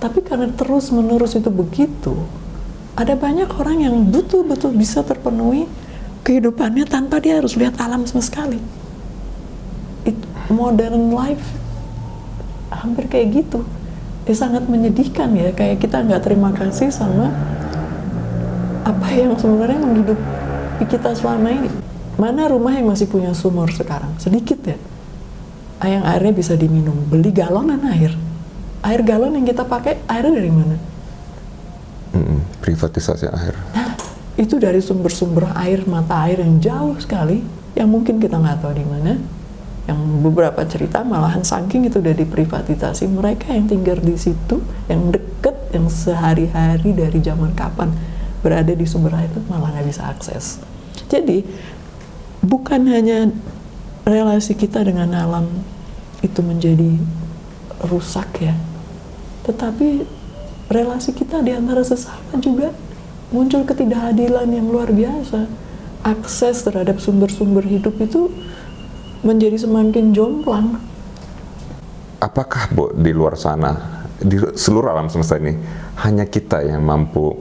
Tapi karena terus menerus itu begitu, ada banyak orang yang betul-betul bisa terpenuhi kehidupannya tanpa dia harus lihat alam sama sekali. Modern life hampir kayak gitu. Ya sangat menyedihkan ya, kayak kita nggak terima kasih sama apa yang sebenarnya menghidupi kita selama ini. Mana rumah yang masih punya sumur sekarang? Sedikit ya. Yang airnya bisa diminum. Beli galonan air. Air galon yang kita pakai, airnya dari mana? Privatisasi air. Nah, itu dari sumber-sumber air, mata air yang jauh sekali, yang mungkin kita nggak tahu di mana. Yang beberapa cerita malahan saking itu udah diprivatisasi, mereka yang tinggal di situ, yang deket, yang sehari-hari dari zaman kapan berada di sumber air itu malah nggak bisa akses. Jadi bukan hanya relasi kita dengan alam itu menjadi rusak ya, tetapi relasi kita di antara sesama juga muncul ketidakadilan yang luar biasa. Akses terhadap sumber-sumber hidup itu menjadi semakin jomplang. Apakah Bu di luar sana, di seluruh alam semesta ini, hanya kita yang mampu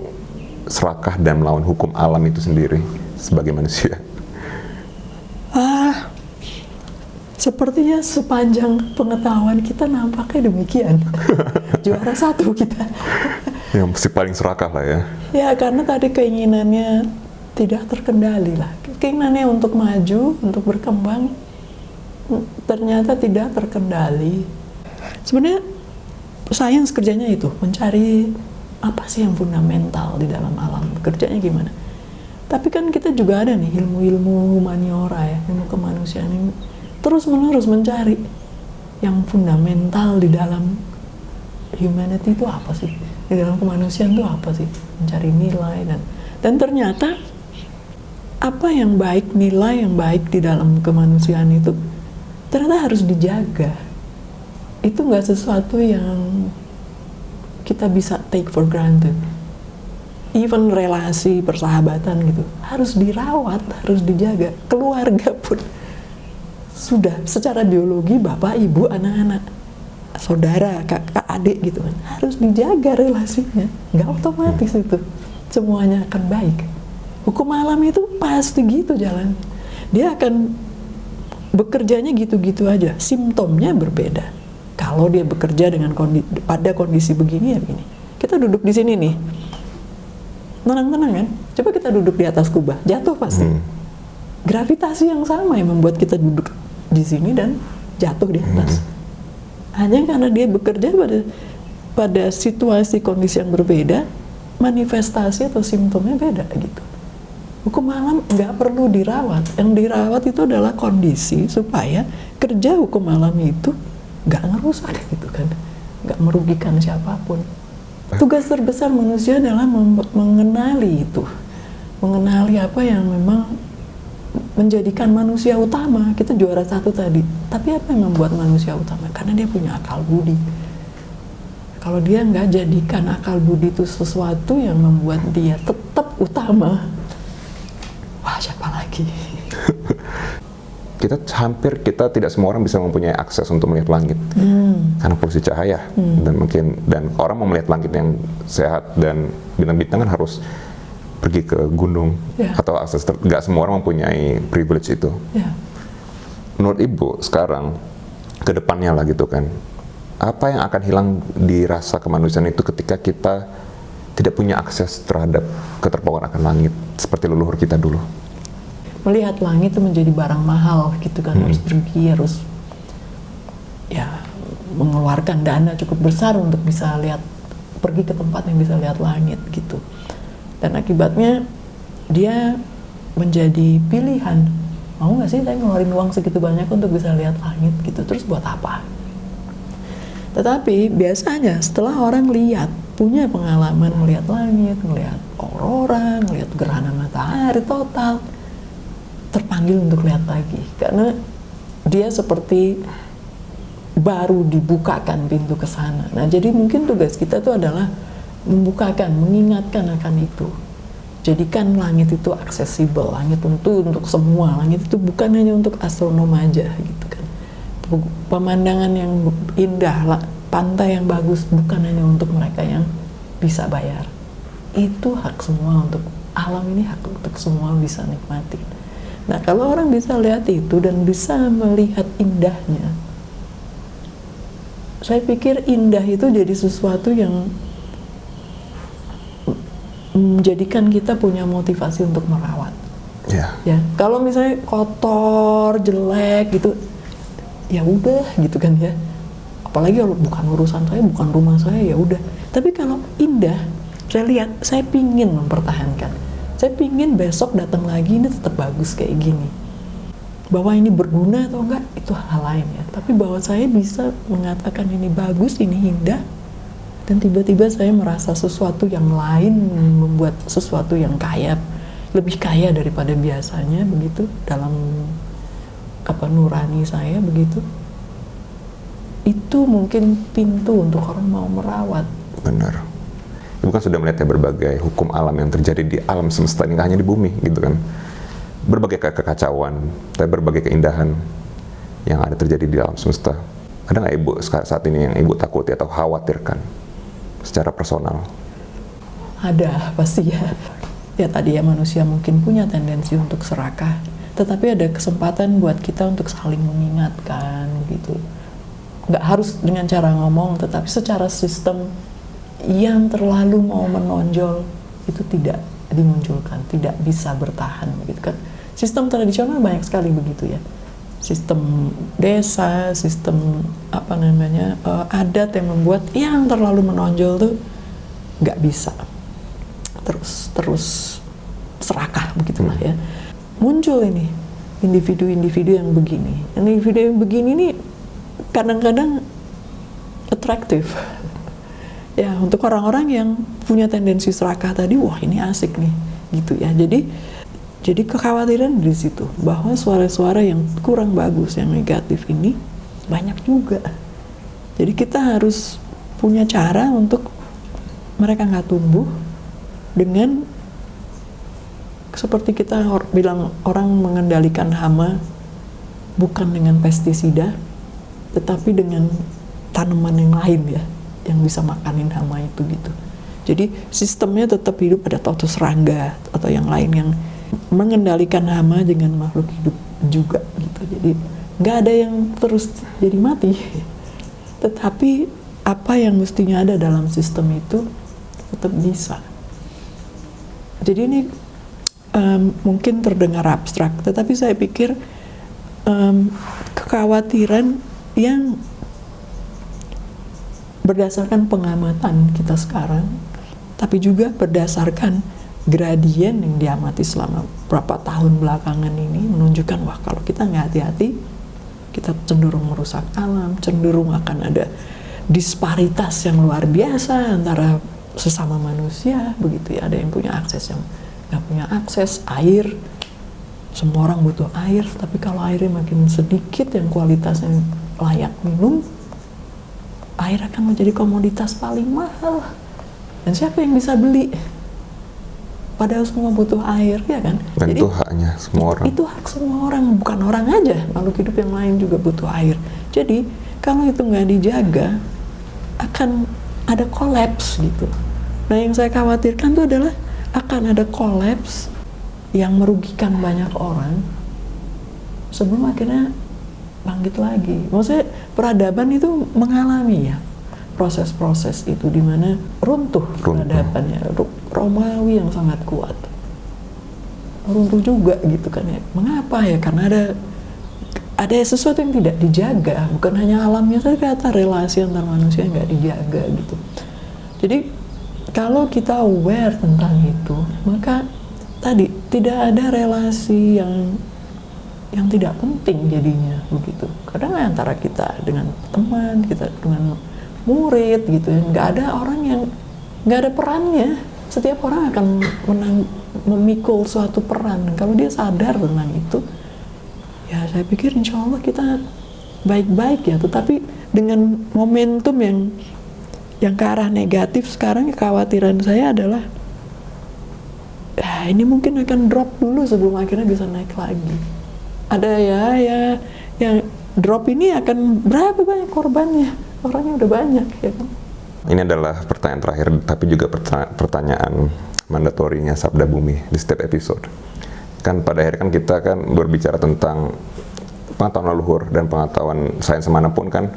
serakah dan melawan hukum alam itu sendiri sebagai manusia? Sepertinya sepanjang pengetahuan kita nampaknya demikian. Juara satu kita. Yang mesti paling serakah lah ya. Ya karena tadi keinginannya tidak terkendali lah. Keinginannya untuk maju, untuk berkembang, ternyata tidak terkendali. Sebenarnya sains kerjanya itu, mencari apa sih yang fundamental di dalam alam, kerjanya gimana. Tapi kan kita juga ada nih ilmu-ilmu humaniora ya, ilmu kemanusiaan yang terus-menerus mencari yang fundamental di dalam humanity itu apa sih, di dalam kemanusiaan itu apa sih, mencari nilai dan ternyata apa yang baik, nilai yang baik di dalam kemanusiaan itu ternyata harus dijaga. Itu nggak sesuatu yang kita bisa take for granted. Even relasi persahabatan gitu harus dirawat, harus dijaga. Keluarga pun sudah secara biologi bapak, ibu, anak-anak, saudara, kakak, adik gitu kan harus dijaga relasinya. Nggak otomatis itu semuanya akan baik. Hukum alam itu pasti gitu jalan. Dia akan bekerjanya gitu-gitu aja. Simptomnya berbeda. Kalau dia bekerja dengan pada kondisi begini ya begini. Kita duduk di sini nih, tenang-tenang kan. Coba kita duduk di atas kubah, jatuh pasti. Gravitasi yang sama yang membuat kita duduk di sini dan jatuh di atas. Hanya karena dia bekerja pada situasi kondisi yang berbeda, manifestasi atau simptomnya beda gitu. Hukum alam nggak perlu dirawat. Yang dirawat itu adalah kondisi supaya kerja hukum alam itu nggak ngerusak gitu kan, nggak merugikan siapapun. Tugas terbesar manusia adalah mengenali itu, mengenali apa yang memang menjadikan manusia utama. Kita juara satu tadi, tapi apa yang membuat manusia utama? Karena dia punya akal budi. Kalau dia nggak jadikan akal budi itu sesuatu yang membuat dia tetap utama, wah siapa lagi? Kita tidak semua orang bisa mempunyai akses untuk melihat langit karena polusi cahaya dan orang mau melihat langit yang sehat dan bintang-bintang kan harus pergi ke gunung atau akses. Nggak semua orang mempunyai privilege itu. Menurut Ibu sekarang ke depannya lah gitu kan, apa yang akan hilang di rasa kemanusiaan itu ketika kita tidak punya akses terhadap keterpawahan akan langit seperti leluhur kita dulu? Melihat langit itu menjadi barang mahal gitu kan, harus pergi, harus ya mengeluarkan dana cukup besar untuk bisa pergi ke tempat yang bisa lihat langit gitu. Dan akibatnya dia menjadi pilihan, mau nggak sih saya ngeluarin uang segitu banyak untuk bisa lihat langit gitu, terus buat apa? Tetapi biasanya setelah orang lihat punya pengalaman melihat langit, melihat aurora, melihat gerhana matahari total, terpanggil untuk lihat lagi karena dia seperti baru dibukakan pintu ke sana. Nah, jadi mungkin tugas kita itu adalah membukakan, mengingatkan akan itu. Jadikan langit itu aksesibel, langit itu untuk semua, langit itu bukan hanya untuk astronom aja gitu kan. Pemandangan yang indah, pantai yang bagus bukan hanya untuk mereka yang bisa bayar. Itu hak semua, untuk alam ini hak untuk semua bisa nikmati. Nah, kalau orang bisa lihat itu dan bisa melihat indahnya, saya pikir indah itu jadi sesuatu yang menjadikan kita punya motivasi untuk merawat. Ya, kalau misalnya kotor, jelek gitu, ya udah gitu kan ya. Apalagi kalau bukan urusan saya, bukan rumah saya, ya udah. Tapi kalau indah, saya lihat, saya pingin mempertahankan. Saya pingin besok datang lagi ini tetap bagus kayak gini. Bahwa ini berguna atau enggak, itu hal lain ya. Tapi bahwa saya bisa mengatakan ini bagus, ini indah, dan tiba-tiba saya merasa sesuatu yang lain, membuat sesuatu yang kaya, lebih kaya daripada biasanya begitu dalam nurani saya begitu. Itu mungkin pintu untuk orang mau merawat. Benar. Ibu kan sudah melihat ya berbagai hukum alam yang terjadi di alam semesta ini, hanya di bumi gitu kan. Berbagai kekacauan, tapi berbagai keindahan yang ada terjadi di alam semesta. Ada nggak Ibu saat ini yang Ibu takuti atau khawatirkan secara personal? Ada, pasti ya. Ya tadi ya, manusia mungkin punya tendensi untuk serakah, tetapi ada kesempatan buat kita untuk saling mengingatkan gitu. Nggak harus dengan cara ngomong, tetapi secara sistem yang terlalu mau menonjol itu tidak dimunculkan, tidak bisa bertahan gitu kan. Sistem tradisional banyak sekali begitu ya. Sistem desa, sistem adat yang membuat yang terlalu menonjol tuh nggak bisa terus serakah begitulah ya. Muncul ini individu-individu yang begini. Individu yang begini nih kadang-kadang atraktif ya untuk orang-orang yang punya tendensi serakah tadi. Wah, ini asik nih gitu ya. Jadi kekhawatiran di situ bahwa suara-suara yang kurang bagus, yang negatif ini banyak juga. Jadi kita harus punya cara untuk mereka nggak tumbuh dengan seperti kita bilang orang mengendalikan hama bukan dengan pestisida, tetapi dengan tanaman yang lain ya, yang bisa makanin hama itu gitu. Jadi sistemnya tetap hidup, ada atau serangga atau yang lain yang mengendalikan hama dengan makhluk hidup juga gitu. Jadi nggak ada yang terus jadi mati, tetapi apa yang mestinya ada dalam sistem itu tetap bisa. Jadi ini mungkin terdengar abstrak, tetapi saya pikir kekhawatiran yang berdasarkan pengamatan kita sekarang, tapi juga berdasarkan gradien yang diamati selama beberapa tahun belakangan ini menunjukkan, wah kalau kita nggak hati-hati, kita cenderung merusak alam, cenderung akan ada disparitas yang luar biasa antara sesama manusia begitu ya. Ada yang punya akses, yang nggak punya akses. Air, semua orang butuh air, tapi kalau airnya makin sedikit yang kualitasnya layak minum, air akan menjadi komoditas paling mahal. Dan siapa yang bisa beli? Padahal semua butuh air, ya kan? Dan jadi, itu haknya semua orang. Itu hak semua orang, bukan orang aja. Makhluk hidup yang lain juga butuh air. Jadi kalau itu nggak dijaga, akan ada kolaps gitu. Nah, yang saya khawatirkan itu adalah akan ada kolaps yang merugikan banyak orang sebelum akhirnya bangkit lagi. Maksudnya peradaban itu mengalami ya proses-proses itu di mana runtuh peradabannya. Romawi yang sangat kuat runtuh juga gitu kan ya. Mengapa ya? Karena ada sesuatu yang tidak dijaga, bukan hanya alamnya, tapi kata relasi antar manusia yang nggak dijaga gitu. Jadi kalau kita aware tentang itu, maka tadi tidak ada relasi yang tidak penting jadinya begitu. Kadang antara kita dengan teman, kita dengan murid gitu ya, nggak ada orang yang nggak ada perannya. Setiap orang akan memikul suatu peran. Kalau dia sadar tentang itu, ya saya pikir insya Allah kita baik-baik ya. Tetapi dengan momentum yang ke arah negatif sekarang, kekhawatiran saya adalah ini mungkin akan drop dulu sebelum akhirnya bisa naik lagi. Ada ya yang drop ini akan berapa banyak korbannya? Orangnya udah banyak ya kan. Ini adalah pertanyaan terakhir, tapi juga pertanyaan mandatorinya Sabda Bumi di setiap episode. Kan pada akhirnya kan kita kan berbicara tentang pengetahuan leluhur dan pengetahuan sains manapun kan,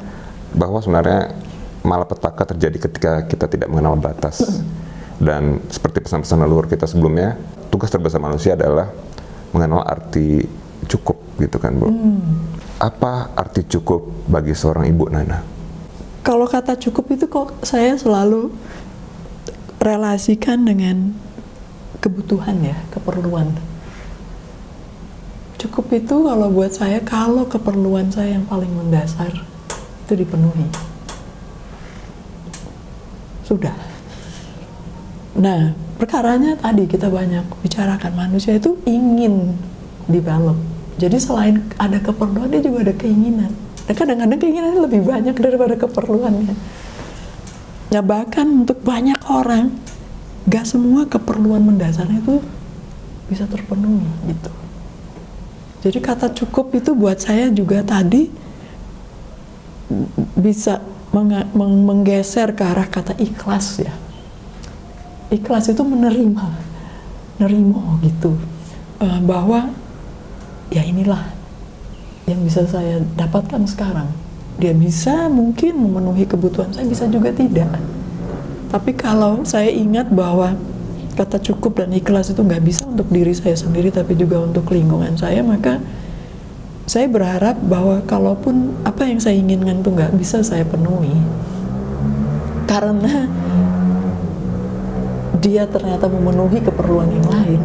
bahwa sebenarnya malapetaka terjadi ketika kita tidak mengenal batas. Dan seperti pesan-pesan leluhur kita sebelumnya, tugas terbesar manusia adalah mengenal arti cukup gitu kan, Bu. Apa arti cukup bagi seorang Ibu Nana? Kalau kata cukup itu kok saya selalu relasikan dengan kebutuhan ya, keperluan. Cukup itu kalau buat saya, kalau keperluan saya yang paling mendasar itu dipenuhi. Sudah. Nah, perkaranya tadi kita banyak bicarakan, manusia itu ingin develop. Jadi selain ada keperluan, dia juga ada keinginan. Dan kadang-kadang keinginannya lebih banyak daripada keperluannya. Nah, bahkan untuk banyak orang, gak semua keperluan mendasarnya itu bisa terpenuhi gitu. Jadi kata cukup itu buat saya juga tadi bisa menggeser ke arah kata ikhlas ya. Ikhlas itu menerima gitu, bahwa ya inilah yang bisa saya dapatkan sekarang. Dia bisa mungkin memenuhi kebutuhan saya, bisa juga tidak. Tapi kalau saya ingat bahwa kata cukup dan ikhlas itu nggak bisa untuk diri saya sendiri, tapi juga untuk lingkungan saya, maka saya berharap bahwa kalaupun apa yang saya inginkan itu nggak bisa saya penuhi, karena dia ternyata memenuhi keperluan yang lain,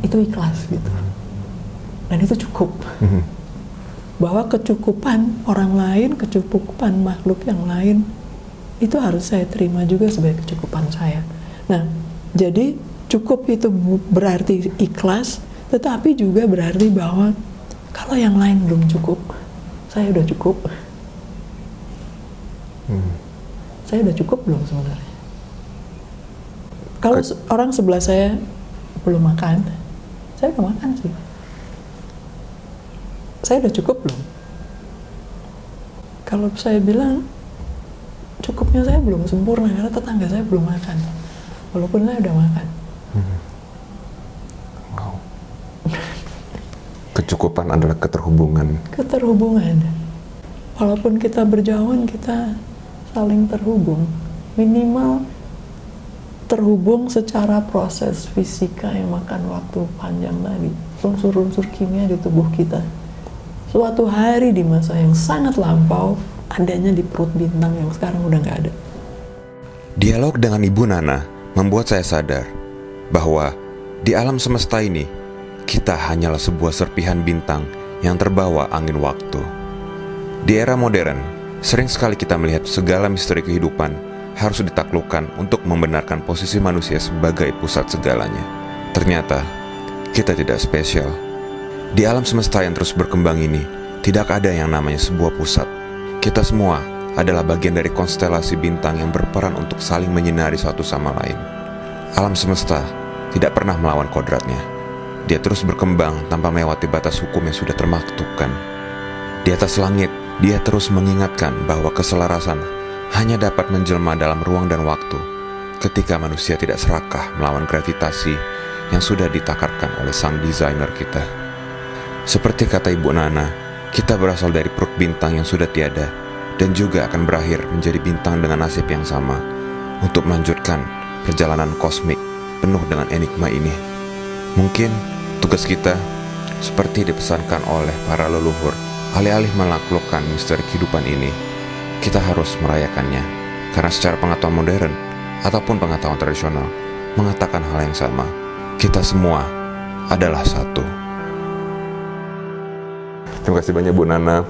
itu ikhlas gitu. Dan itu cukup. Bahwa kecukupan orang lain, kecukupan makhluk yang lain, itu harus saya terima juga sebagai kecukupan saya. Nah, jadi cukup itu berarti ikhlas, tetapi juga berarti bahwa kalau yang lain belum cukup, saya udah cukup. Saya udah cukup belum sebenarnya? Kalau orang sebelah saya belum makan, saya udah makan sih. Saya udah cukup belum? Kalau saya bilang cukupnya saya belum sempurna karena tetangga saya belum makan, walaupun saya udah makan. Wow. Kecukupan adalah keterhubungan. Keterhubungan. Walaupun kita berjauhan, kita saling terhubung. Minimal terhubung secara proses fisika yang makan waktu panjang tadi. Unsur-unsur kimia di tubuh kita. Suatu hari di masa yang sangat lampau, adanya di perut bintang yang sekarang udah nggak ada. Dialog dengan Ibu Nana membuat saya sadar bahwa di alam semesta ini, kita hanyalah sebuah serpihan bintang yang terbawa angin waktu. Di era modern, sering sekali kita melihat segala misteri kehidupan harus ditaklukkan untuk membenarkan posisi manusia sebagai pusat segalanya. Ternyata, kita tidak spesial. Di alam semesta yang terus berkembang ini, tidak ada yang namanya sebuah pusat. Kita semua adalah bagian dari konstelasi bintang yang berperan untuk saling menyinari satu sama lain. Alam semesta tidak pernah melawan kodratnya. Dia terus berkembang tanpa melewati batas hukum yang sudah termaktubkan. Di atas langit, dia terus mengingatkan bahwa keselarasan hanya dapat menjelma dalam ruang dan waktu ketika manusia tidak serakah melawan gravitasi yang sudah ditakarkan oleh sang desainer kita. Seperti kata Ibu Nana, kita berasal dari perut bintang yang sudah tiada dan juga akan berakhir menjadi bintang dengan nasib yang sama untuk melanjutkan perjalanan kosmik penuh dengan enigma ini. Mungkin tugas kita seperti dipesankan oleh para leluhur, alih-alih menaklukkan misteri kehidupan ini, kita harus merayakannya, karena secara pengetahuan modern ataupun pengetahuan tradisional mengatakan hal yang sama. Kita semua adalah satu. Terima kasih banyak Bu Nana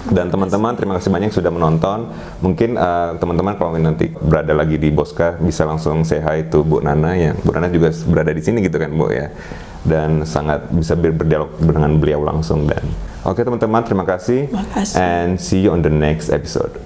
Dan teman-teman, terima kasih banyak sudah menonton. Mungkin teman-teman kalau nanti berada lagi di Bosca bisa langsung say hi to Bu Nana, yang Bu Nana juga berada di sini gitu kan Bu ya. Dan sangat bisa berdialog dengan beliau langsung. Dan oke teman-teman, terima kasih. Makasih. And see you on the next episode.